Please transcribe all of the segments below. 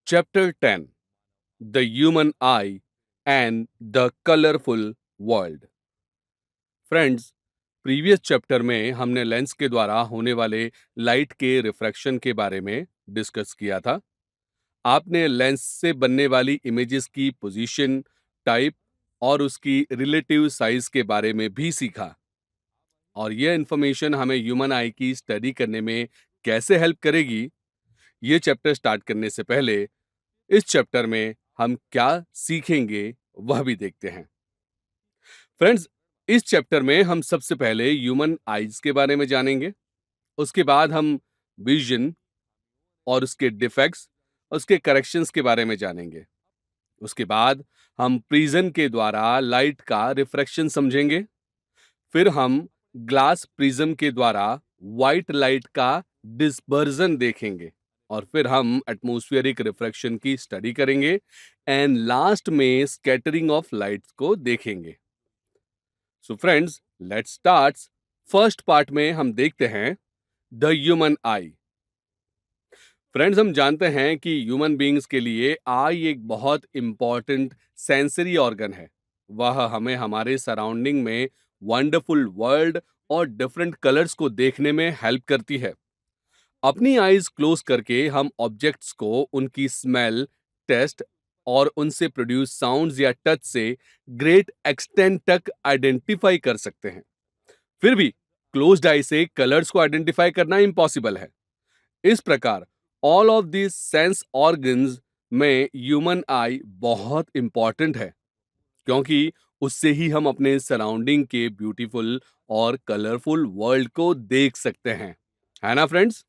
Chapter 10, The Human Eye and the Colorful World. Friends, previous chapter में हमने lens के द्वारा होने वाले लाइट के रिफ्रैक्शन के बारे में डिस्कस किया था। आपने लेंस से बनने वाली इमेजेस की पोजीशन, टाइप और उसकी रिलेटिव साइज के बारे में भी सीखा। और यह इन्फॉर्मेशन हमें ह्यूमन आई की स्टडी करने में कैसे हेल्प करेगी, ये चैप्टर स्टार्ट करने से पहले इस चैप्टर में हम क्या सीखेंगे वह भी देखते हैं। फ्रेंड्स, इस चैप्टर में हम सबसे पहले ह्यूमन आईज के बारे में जानेंगे। उसके बाद हम विजन और उसके डिफेक्ट्स, उसके करेक्शंस के बारे में जानेंगे। उसके बाद हम प्रिज्म के द्वारा लाइट का रिफ्रैक्शन समझेंगे। फिर हम ग्लास प्रिज्म के द्वारा व्हाइट लाइट का डिस्पर्जन देखेंगे। और फिर हम एटमॉस्फेरिक रिफ्रैक्शन की स्टडी करेंगे एंड लास्ट में स्कैटरिंग ऑफ लाइट्स को देखेंगे। So friends, let's start. First part में हम देखते हैं द ह्यूमन आई। फ्रेंड्स, हम जानते हैं कि ह्यूमन बीइंग्स के लिए आई एक बहुत इंपॉर्टेंट सेंसरी ऑर्गन है। वह हमें हमारे सराउंडिंग में वंडरफुल वर्ल्ड और डिफरेंट कलर्स को देखने में हेल्प करती है। अपनी आईज क्लोज करके हम ऑब्जेक्ट्स को उनकी स्मेल, टेस्ट और उनसे प्रोड्यूस साउंड्स या टच से ग्रेट एक्सटेंट तक आइडेंटिफाई कर सकते हैं। फिर भी क्लोज्ड आई से कलर्स को आइडेंटिफाई करना इम्पॉसिबल है। इस प्रकार all of this sense organs में ह्यूमन आई बहुत इंपॉर्टेंट है, क्योंकि उससे ही हम अपने सराउंडिंग के ब्यूटीफुल और कलरफुल वर्ल्ड को देख सकते हैं, है ना friends?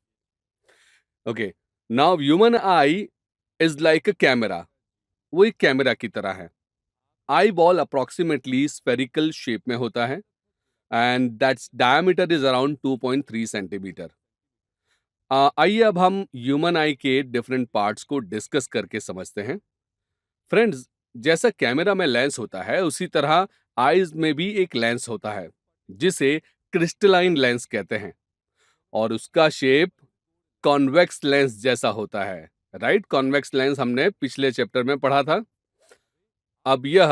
Okay, now human I is like a camera. वो एक कैमरा की तरह है। Eye ball approximately spherical shape में होता है and that's diameter is around 2.3 centimetre. आइए अब हम ह्यूमन आई के डिफरेंट पार्ट्स को डिस्कस करके समझते हैं। फ्रेंड्स, जैसा कैमरा में लेंस होता है उसी तरह आईज में भी एक लेंस होता है, जिसे क्रिस्टलाइन लेंस कहते हैं। और उसका शेप कॉन्वेक्स लेंस जैसा होता है। राइट, कॉन्वेक्स लेंस हमने पिछले चैप्टर में पढ़ा था। अब यह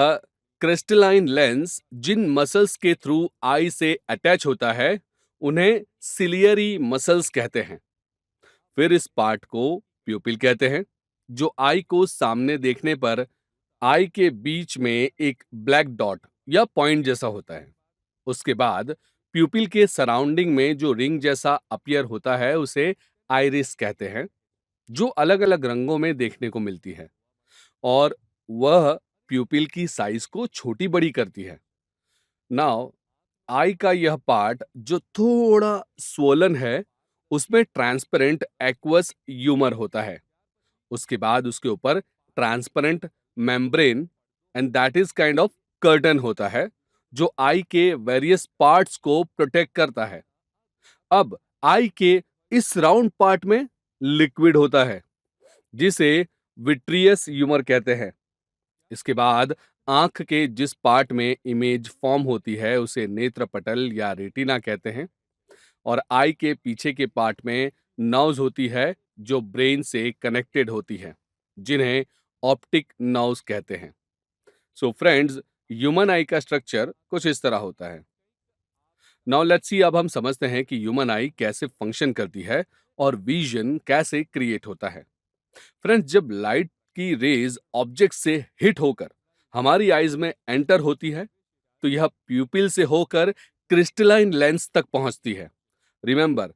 क्रिस्टलाइन लेंस जिन मसल्स के थ्रू आई से अटैच होता है उन्हें सिलियरी मसल्स कहते हैं। फिर इस पार्ट को प्यूपिल कहते हैं, जो आई को सामने देखने पर आई के बीच में एक ब्लैक डॉट या पॉइंट जैसा होता है। उसके बाद प्यूपिल के सराउंडिंग में जो रिंग जैसा अपीयर होता है उसे आइरिस कहते हैं, जो अलग अलग रंगों में देखने को मिलती है। और वह प्यूपिल की साइज को छोटी बड़ी करती है। नाउ आई का यह पार्ट जो थोड़ा स्वोलन है, उसमें ट्रांसपेरेंट एक्वस ह्यूमर होता है। उसके बाद उसके ऊपर transparent membrane and that is kind of curtain होता है, जो आई के वेरियस पार्ट्स को प्रोटेक्ट करता है। अब आई के इस राउंड पार्ट में लिक्विड होता है, जिसे विट्रियस ह्यूमर कहते हैं। इसके बाद आंख के जिस पार्ट में इमेज फॉर्म होती है उसे नेत्र पटल या रेटिना कहते हैं। और आई के पीछे के पार्ट में नर्व्स होती है जो ब्रेन से कनेक्टेड होती है, जिन्हें ऑप्टिक नर्व्स कहते हैं। सो फ्रेंड्स, ह्यूमन आई का स्ट्रक्चर कुछ इस तरह होता है। नाउ लेट्स सी, अब हम समझते हैं कि ह्यूमन आई कैसे फंक्शन करती है और विजन कैसे क्रिएट होता है। फ्रेंड्स, जब लाइट की रेज ऑब्जेक्ट से हिट होकर हमारी आईज में एंटर होती है, तो यह प्यूपिल से होकर क्रिस्टलाइन लेंस तक पहुंचती है। Remember,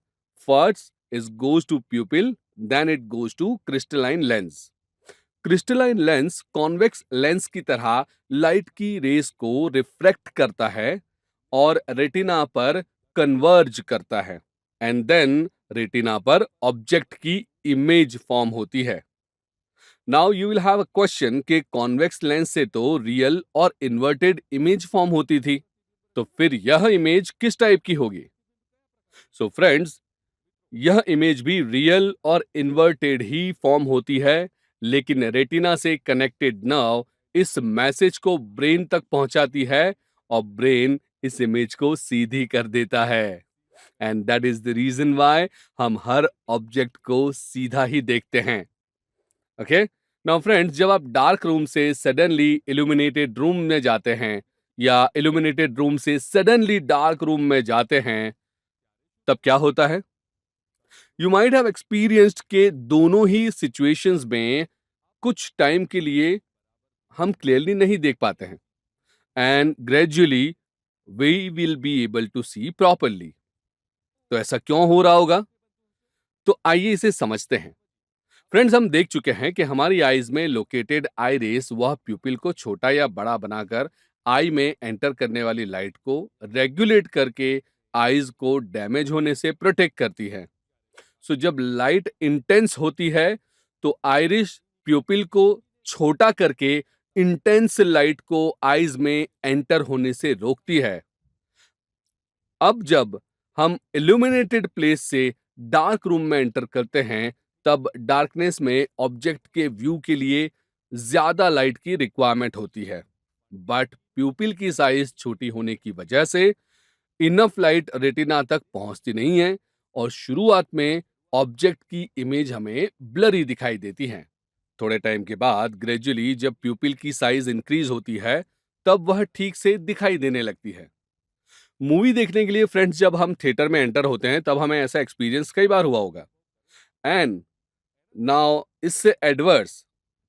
first is goes to pupil, then it goes to crystalline lens. Crystalline lens convex lens की तरह लाइट की रेस को रिफ्रैक्ट करता है और रेटिना पर कन्वर्ज करता है एंड देन रेटिना पर ऑब्जेक्ट की इमेज फॉर्म होती है। Now you will have a question कि कॉन्वेक्स लेंस से तो रियल और इन्वर्टेड इमेज फॉर्म होती थी, तो फिर यह इमेज किस टाइप की होगी? सो फ्रेंड्स, यह इमेज भी रियल और इन्वर्टेड ही फॉर्म होती है, लेकिन रेटिना से कनेक्टेड नर्व इस मैसेज को ब्रेन तक पहुंचाती है और ब्रेन इस इमेज को सीधी कर देता है। And that is the reason why हम हर ऑब्जेक्ट को सीधा ही देखते हैं। ओके, नाउ फ्रेंड्स, जब आप डार्क रूम से सडनली इल्यूमिनेटेड रूम में जाते हैं या इल्यूमिनेटेड रूम से सडनली डार्क रूम में जाते हैं, तब क्या होता है? यू माइट हैव एक्सपीरियंस्ड के दोनों ही सिचुएशंस में कुछ टाइम के लिए हम क्लियरली नहीं देख पाते हैं and gradually we will be able to see properly. तो ऐसा क्यों हो रहा होगा? तो आइए इसे समझते हैं। फ्रेंड्स, हम देख चुके हैं कि हमारी आईज में लोकेटेड आई रेस वह प्यूपिल को छोटा या बड़ा बनाकर आई में एंटर करने वाली लाइट को रेगुलेट करके आईज को डैमेज होने से प्रोटेक्ट करती है। सो जब लाइट इंटेंस होती है तो आइरिश प्यूपिल को छोटा करके इंटेंस लाइट को आईज में एंटर होने से रोकती है। अब जब हम इल्यूमिनेटेड प्लेस से डार्क रूम में एंटर करते हैं, तब डार्कनेस में ऑब्जेक्ट के व्यू के लिए ज्यादा लाइट की रिक्वायरमेंट होती है, बट प्यूपिल की साइज छोटी होने की वजह से इनफ लाइट रेटिना तक पहुंचती नहीं है और शुरुआत में ऑब्जेक्ट की इमेज हमें ब्लरी दिखाई देती है। थोड़े टाइम के बाद ग्रेजुअली जब प्यूपिल की साइज इंक्रीज होती है, तब वह ठीक से दिखाई देने लगती है। मूवी देखने के लिए फ्रेंड्स, जब हम थिएटर में एंटर होते हैं तब हमें ऐसा एक्सपीरियंस कई बार हुआ होगा। एंड नाउ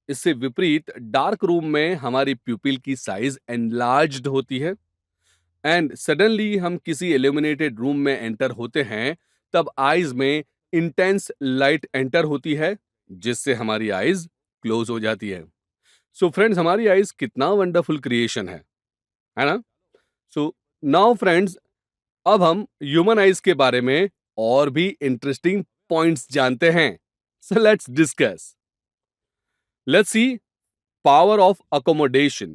इससे विपरीत डार्क रूम में हमारी प्यूपिल की साइज एनलार्ज्ड होती है एंड सडनली हम किसी इल्यूमिनेटेड रूम में एंटर होते हैं, तब आईज में इंटेंस लाइट एंटर होती है जिससे हमारी आईज क्लोज हो जाती है। सो फ्रेंड्स, हमारी आईज कितना वंडरफुल क्रिएशन है ना? सो नाउ फ्रेंड्स, अब हम ह्यूमन आइज के बारे में और भी इंटरेस्टिंग पॉइंट्स जानते हैं। So let's see power of accommodation.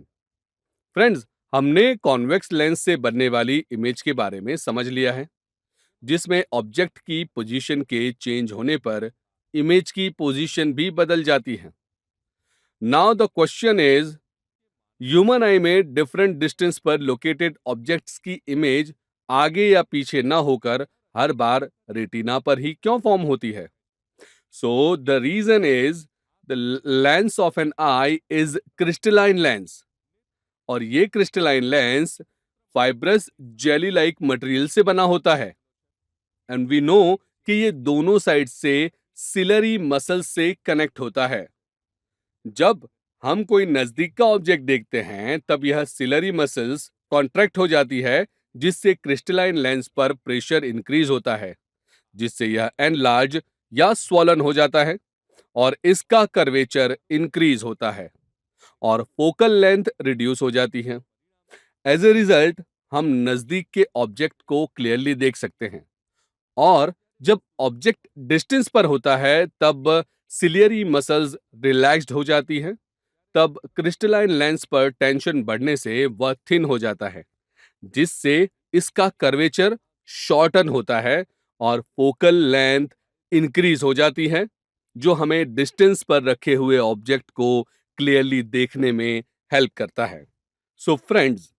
Friends, हमने कॉन्वेक्स लेंस से बनने वाली इमेज के बारे में समझ लिया है, जिसमें ऑब्जेक्ट की पोजीशन के चेंज होने पर इमेज की पोजीशन भी बदल जाती है। Now the question is, human आई में डिफरेंट डिस्टेंस पर लोकेटेड ऑब्जेक्ट्स की इमेज आगे या पीछे ना होकर हर बार रेटिना पर ही क्यों फॉर्म होती है? So the reason is the lens of an eye is crystalline lens, और ये crystalline lens fibrous jelly like material से बना होता है एंड वी नो कि ये दोनों साइड से सिलरी मसल से कनेक्ट होता है। जब हम कोई नजदीक का ऑब्जेक्ट देखते हैं तब यह सिलरी मसल्स कॉन्ट्रैक्ट हो जाती है, जिससे क्रिस्टलाइन लेंस पर प्रेशर इंक्रीज होता है, जिससे यह एनलार्ज या स्वॉलन हो जाता है और इसका कर्वेचर इंक्रीज होता है और फोकल लेंथ रिड्यूस हो जाती है। एज ए रिजल्ट हम नजदीक के ऑब्जेक्ट को क्लियरली देख सकते हैं, और जब ऑब्जेक्ट डिस्टेंस पर होता है तब सिलियरी मसल्स रिलैक्स्ड हो जाती हैं, तब क्रिस्टलाइन लेंस पर टेंशन बढ़ने से वह थिन हो जाता है, जिससे इसका कर्वेचर शॉर्टन होता है और फोकल लेंथ इंक्रीज हो जाती है, जो हमें डिस्टेंस पर रखे हुए ऑब्जेक्ट को क्लियरली देखने में हेल्प करता है। सो फ्रेंड्स,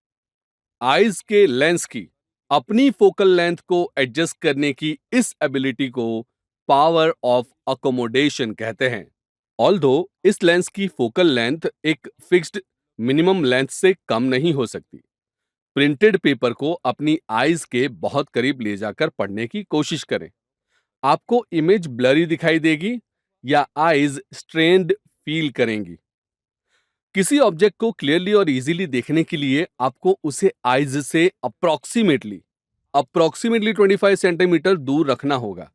आईज के लेंस की अपनी फोकल लेंथ को एडजस्ट करने की इस एबिलिटी को पावर ऑफ अकोमोडेशन कहते हैं। ऑल्दो इस लेंस की फोकल लेंथ एक फिक्स्ड मिनिमम लेंथ से कम नहीं हो सकती। प्रिंटेड पेपर को अपनी आईज के बहुत करीब ले जाकर पढ़ने की कोशिश करें। आपको इमेज ब्लरी दिखाई देगी या आईज स्ट्रेन्ड फील करेंगी। किसी ऑब्जेक्ट को क्लियरली और इजीली देखने के लिए आपको उसे आईज से अप्रोक्सीमेटली 25 सेंटीमीटर दूर रखना होगा।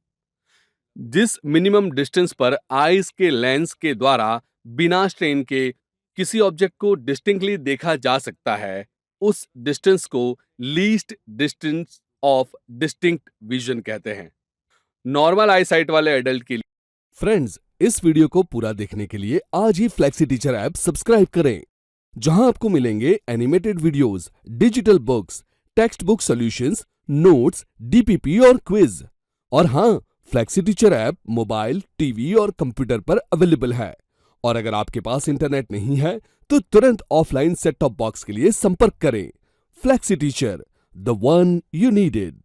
जिस मिनिमम डिस्टेंस पर आईज के लेंस के द्वारा बिना स्ट्रेन के किसी ऑब्जेक्ट को डिस्टिंक्टली देखा जा सकता है, उस डिस्टेंस को least distance of distinct vision कहते हैं। नॉर्मल आई साइट वाले एडल्ट के लिए फ्रेंड्स, इस वीडियो को पूरा देखने के लिए आज ही फ्लेक्सी टीचर ऐप सब्सक्राइब करें, जहां आपको मिलेंगे animated videos, digital books, text book solutions, notes, DPP और क्विज। और हाँ, flexi teacher app mobile, TV और कंप्यूटर पर अवेलेबल है। और अगर आपके पास इंटरनेट नहीं है तो तुरंत ऑफलाइन सेट टॉप बॉक्स के लिए संपर्क करें। Flexi teacher, the one you needed.